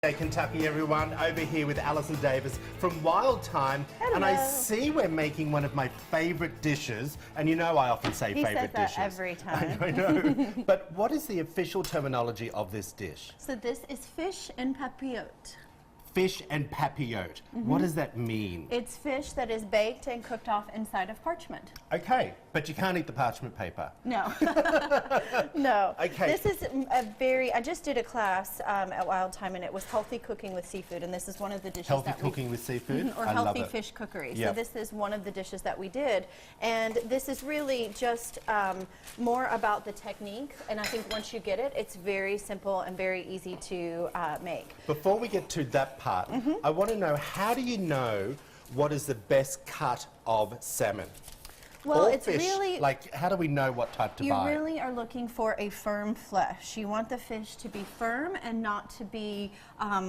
Hey Kentucky everyone, over here with Alison Davis from Wild Thyme. Hello. And I see we're making one of my favourite dishes, and you know I often say favourite dishes. He says that every time. I know. But what is the official terminology of this dish? So this is fish and papillote. Fish and papillote. What does that mean? It's fish that is baked and cooked off inside of parchment. Okay, but you can't eat the parchment paper. No. No. Okay. This is I just did a class at Wild Thyme, and it was healthy cooking with seafood, and this is one of the dishes Healthy that cooking with seafood? or I healthy love it. fish cookery. Yep. So this is one of the dishes that we did, and this is really just more about the technique, and I think once you get it, it's very simple and very easy to make. Before we get to that part, I want to know, how do you know what is the best cut of salmon? Well, or it's fish? really... Like, how do we know what type to buy? You really are looking for a firm flesh. You want the fish to be firm and not to be,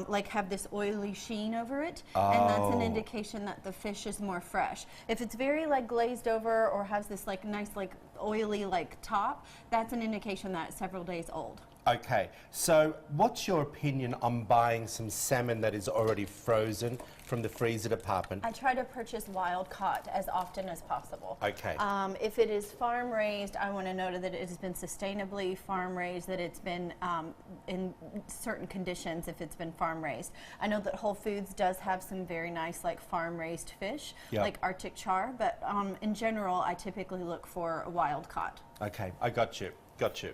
like, have this oily sheen over it. Oh. And that's an indication that the fish is more fresh. If it's very, like, glazed over or has this, like, nice, like, oily, like, top, that's an indication that it's several days old. Okay, so what's your opinion on buying some salmon that is already frozen from the freezer department? I try to purchase wild caught as often as possible. Okay. If it is farm raised, I want to know that it has been sustainably farm raised, that it's been in certain conditions if it's been farm raised. I know that Whole Foods does have some very nice, like, farm raised fish, Yep. like Arctic char, but in general I typically look for a wild caught. Okay, I got you, got you.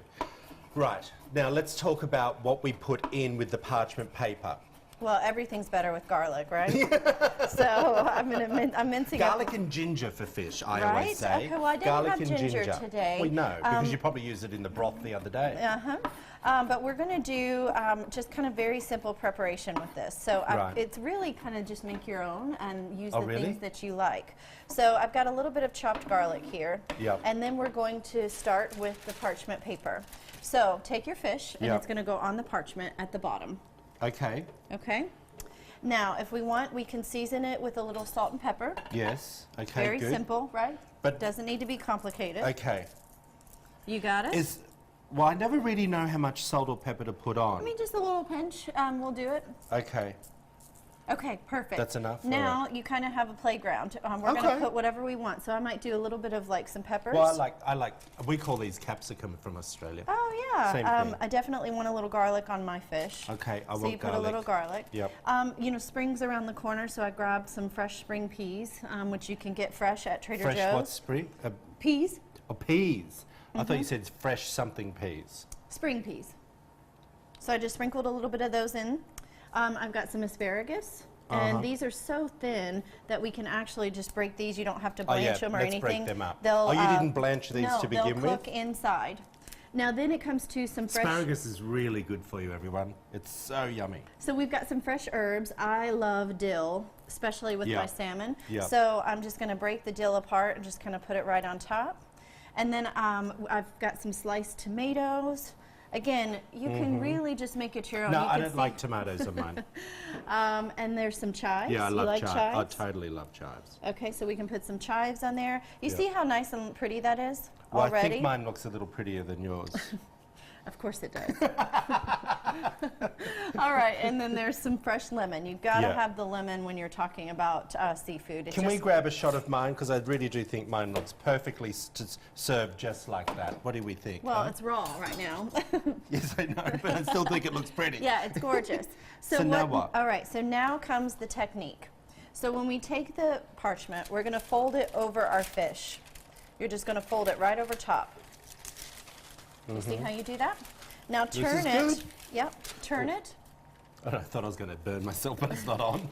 Right, now let's talk about what we put in with the parchment paper. Well, everything's better with garlic, right? So I'm mincing Garlic up. and ginger for fish, I Right? always say. Okay, well, I didn't Garlic have and ginger today. We know, because you probably used it in the broth the other day. But we're going to do just kind of very simple preparation with this. So Right. it's really kind of just make your own and use Oh, the really? things that you like. So I've got a little bit of chopped garlic here. Yep. And then we're going to start with the parchment paper. So take your fish, and Yep. it's going to go on the parchment at the bottom. Okay, Okay? Now, if we want, we can season it with a little salt and pepper. yes, okay, Very good. simple, right? But- doesn't need to be complicated. Okay. You got it? Well, I never really know how much salt or pepper to put on. I mean, just a little pinch. We'll do it. Okay. Okay, perfect. That's enough? Now you kind of have a playground. We're going to Okay. put whatever we want. So I might do a little bit of, like, some peppers. Well, I like, we call these capsicum from Australia. Oh yeah. Same thing. I definitely want a little garlic on my fish. Okay, I So want you put garlic. a little garlic. Yep. You know, spring's around the corner, so I grabbed some fresh spring peas, which you can get fresh at Trader Fresh Joe's. what, spring? Peas. Oh, peas. I thought you said fresh something peas. Spring peas. So I just sprinkled a little bit of those in. I've got some asparagus. And these are so thin that we can actually just break these. You don't have to blanch them or let's anything. break them up. They'll, Oh, you didn't blanch these to begin they'll with? cook inside. Now then it comes to some fresh... Asparagus is really good for you, everyone. It's so yummy. So we've got some fresh herbs. I love dill, especially with Yeah. my salmon. Yeah. So I'm just going to break the dill apart and just kind of put it right on top. And then I've got some sliced tomatoes. Again, you can really just make it your own. No, You I can don't see- like tomatoes on mine. And there's some chives. Yeah, I You love like chives. chives? I totally love chives. Okay, so we can put some chives on there. You Yeah. see how nice and pretty that is Well, already? I think mine looks a little prettier than yours. Of course it does. All right, and then there's some fresh lemon. You've got to Yeah. have the lemon when you're talking about seafood. It Can we just- grab a shot of mine? Because I really do think mine looks perfectly served just like that. What do we think? Well, huh? it's raw right now. Yes, I know, but I still think it looks pretty. Yeah, it's gorgeous. So now what? All right, so now comes the technique. So when we take the parchment, we're going to fold it over our fish. You're just going to fold it right over top. You see how you do that? Now turn it. is good. Yep, turn it. I thought I was going to burn myself, but it's not on.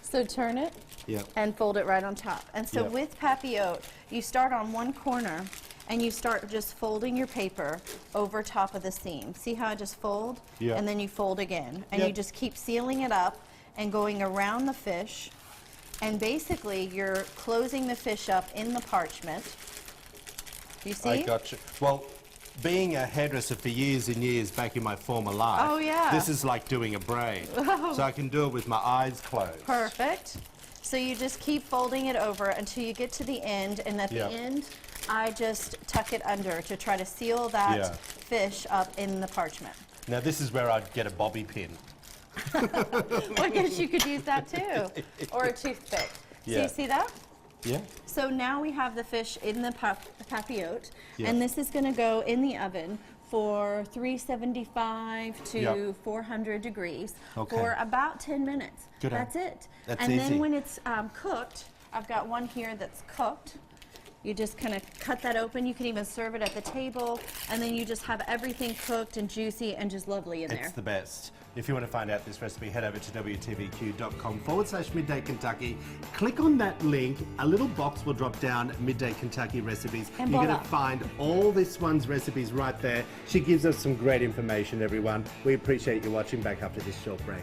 So turn it Yep. and fold it right on top. And so Yep. with papillote, you start on one corner and you start just folding your paper over top of the seam. See how I just fold? Yep. And then you fold again. And you Yep. just keep sealing it up and going around the fish. And basically, you're closing the fish up in the parchment. You see? I got you. Well, being a hairdresser for years and years back in my former life, Oh, yeah. this is like doing a braid. So I can do it with my eyes closed. Perfect. So you just keep folding it over until you get to the end, and at Yep. the end, I just tuck it under to try to seal that Yeah. fish up in the parchment. Now this is where I'd get a bobby pin. Well, I guess you could use that too. Or a toothpick. So Yeah. you see that? Yeah. So now we have the fish in the papillote, Yeah. and this is going to go in the oven for 375 to Yeah. 400 degrees Okay. for about 10 minutes. Good. That's it. That's and easy. then when it's cooked, I've got one here that's cooked. You just kind of cut that open. You can even serve it at the table, and then you just have everything cooked and juicy and just lovely in there. It's the best. If you want to find out this recipe, head over to wtvq.com/Midday Kentucky. Click on that link. A little box will drop down, Midday Kentucky recipes. And You're going voila. to find all this one's recipes right there. She gives us some great information, everyone. We appreciate you watching. Back after this short break.